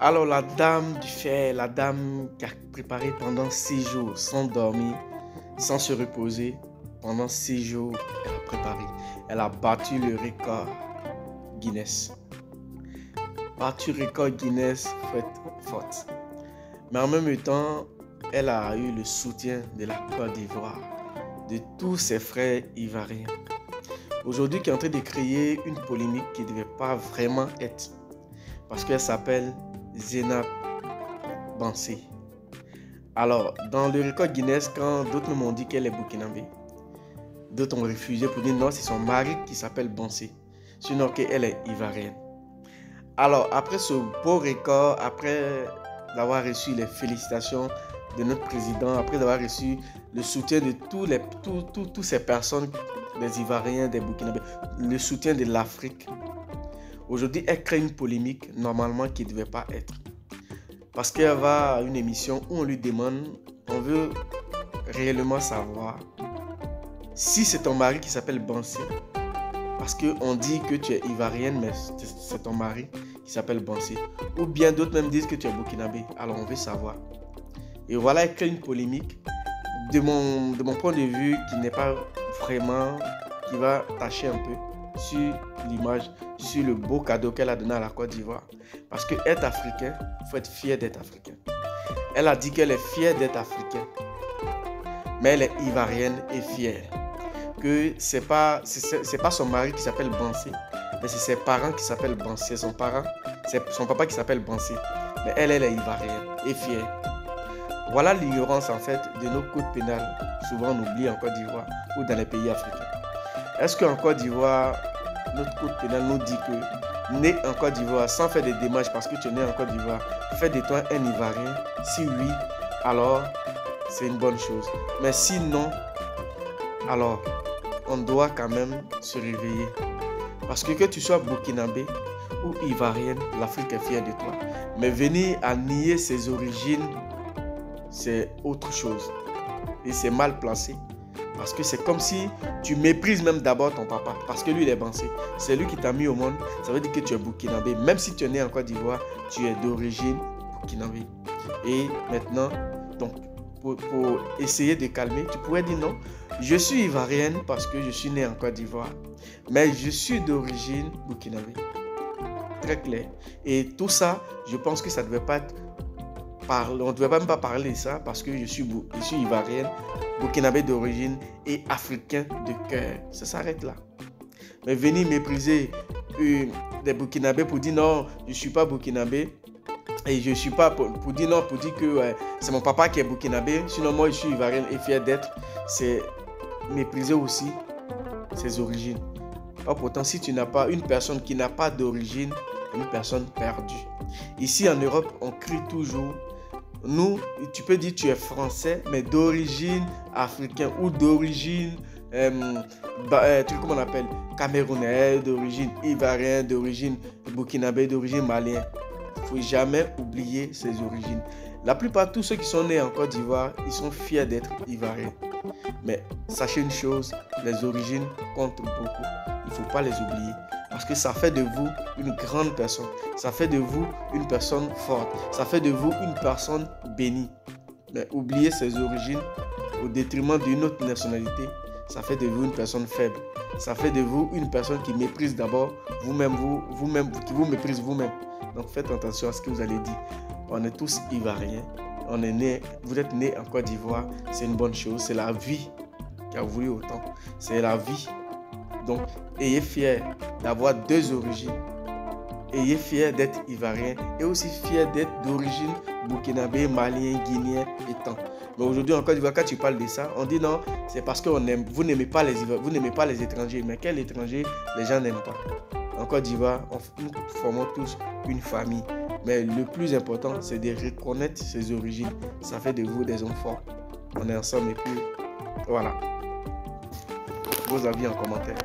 Alors la dame du fer, la dame qui a préparé pendant 6 jours sans dormir, sans se reposer, pendant 6 jours, elle a préparé. Elle a battu le record Guinness. Battu le record Guinness, forte. Mais en même temps, elle a eu le soutien de la Côte d'Ivoire, de tous ses frères ivoiriens. Aujourd'hui, qui est en train de créer une polémique qui ne devait pas vraiment être. Parce qu'elle s'appelle Zénab Bansé. Alors, dans le record Guinness, quand d'autres m'ont dit qu'elle est burkinabé, d'autres ont refusé pour dire non, c'est son mari qui s'appelle Bansé, sinon qu'elle est ivoirienne. Alors, après ce beau record, après d'avoir reçu les félicitations de notre président, après d'avoir reçu le soutien de toutes ces personnes, des Ivoiriens, des Burkinabés, le soutien de l'Afrique, aujourd'hui, elle crée une polémique normalement qui ne devait pas être. Parce qu'elle va à une émission où on lui demande, on veut réellement savoir si c'est ton mari qui s'appelle Bansé. Parce qu'on dit que tu es ivoirienne, mais c'est ton mari qui s'appelle Bansé. Ou bien d'autres même disent que tu es burkinabé. Alors on veut savoir. Et voilà, elle crée une polémique de mon point de vue qui n'est pas vraiment, qui va tâcher un peu sur l'image, sur le beau cadeau qu'elle a donné à la Côte d'Ivoire. Parce que être africain, il faut être fier d'être africain. Elle a dit qu'elle est fière d'être africaine. Mais elle est ivoirienne et fière. Que c'est pas son mari qui s'appelle Bansé, mais c'est ses parents qui s'appellent Bansé. C'est son papa qui s'appelle Bansé. Mais elle est ivoirienne et fière. Voilà l'ignorance en fait de nos codes pénales. Souvent on oublie en Côte d'Ivoire ou dans les pays africains. Est-ce qu'en Côte d'Ivoire, notre code pénal nous dit que né en Côte d'Ivoire, sans faire des démarches parce que tu es né en Côte d'Ivoire, fais de toi un Ivoirien? Si oui, alors c'est une bonne chose. Mais sinon, alors on doit quand même se réveiller. Parce que tu sois burkinabé ou ivoirienne, l'Afrique est fière de toi. Mais venir à nier ses origines, c'est autre chose. Et c'est mal placé. Parce que c'est comme si tu méprises même d'abord ton papa. Parce que lui, il est Bansé. C'est lui qui t'a mis au monde. Ça veut dire que tu es burkinabé. Même si tu es né en Côte d'Ivoire, tu es d'origine burkinabé. Et maintenant, donc, pour essayer de calmer, tu pourrais dire non. Je suis ivoirienne parce que je suis né en Côte d'Ivoire. Mais je suis d'origine burkinabé. Très clair. Et tout ça, je pense que ça ne devait pas être... On ne devait même pas parler de ça parce que je suis ivoirienne, burkinabé d'origine et africain de cœur. Ça s'arrête là. Mais venir mépriser des burkinabés pour dire non, je ne suis pas burkinabé. Et je ne suis pas pour dire non, pour dire que c'est mon papa qui est burkinabé. Sinon moi je suis ivoirienne et fier d'être. C'est mépriser aussi ses origines. Or pourtant si tu n'as pas une personne qui n'a pas d'origine, une personne perdue. Ici en Europe on crie toujours. Nous, tu peux dire tu es français, mais d'origine africaine ou d'origine, comment on appelle, camerounais, d'origine ivoirien, d'origine burkinabé, d'origine malien. Il ne faut jamais oublier ses origines. La plupart de tous ceux qui sont nés en Côte d'Ivoire, ils sont fiers d'être ivoiriens. Mais sachez une chose, les origines comptent beaucoup. Il ne faut pas les oublier. Parce que ça fait de vous une grande personne. Ça fait de vous une personne forte. Ça fait de vous une personne bénie. Mais oublier ses origines au détriment d'une autre nationalité, ça fait de vous une personne faible. Ça fait de vous une personne qui méprise d'abord vous-même, qui vous méprise vous-même. Donc faites attention à ce que vous allez dire. On est tous ivoiriens. Vous êtes nés en Côte d'Ivoire. C'est une bonne chose. C'est la vie qui a voulu autant. C'est la vie. Donc, ayez fier d'avoir deux origines. Ayez fier d'être ivoirien et aussi fier d'être d'origine burkinabé, malien, guinéen et tant. Mais aujourd'hui, en Côte d'Ivoire, quand tu parles de ça, on dit non, c'est parce que vous n'aimez pas les Ivoiriens, vous n'aimez pas les étrangers. Mais quel étranger les gens n'aiment pas? En Côte d'Ivoire, nous formons tous une famille. Mais le plus important, c'est de reconnaître ses origines. Ça fait de vous des hommes forts. On est ensemble et puis voilà. Vos avis en commentaire.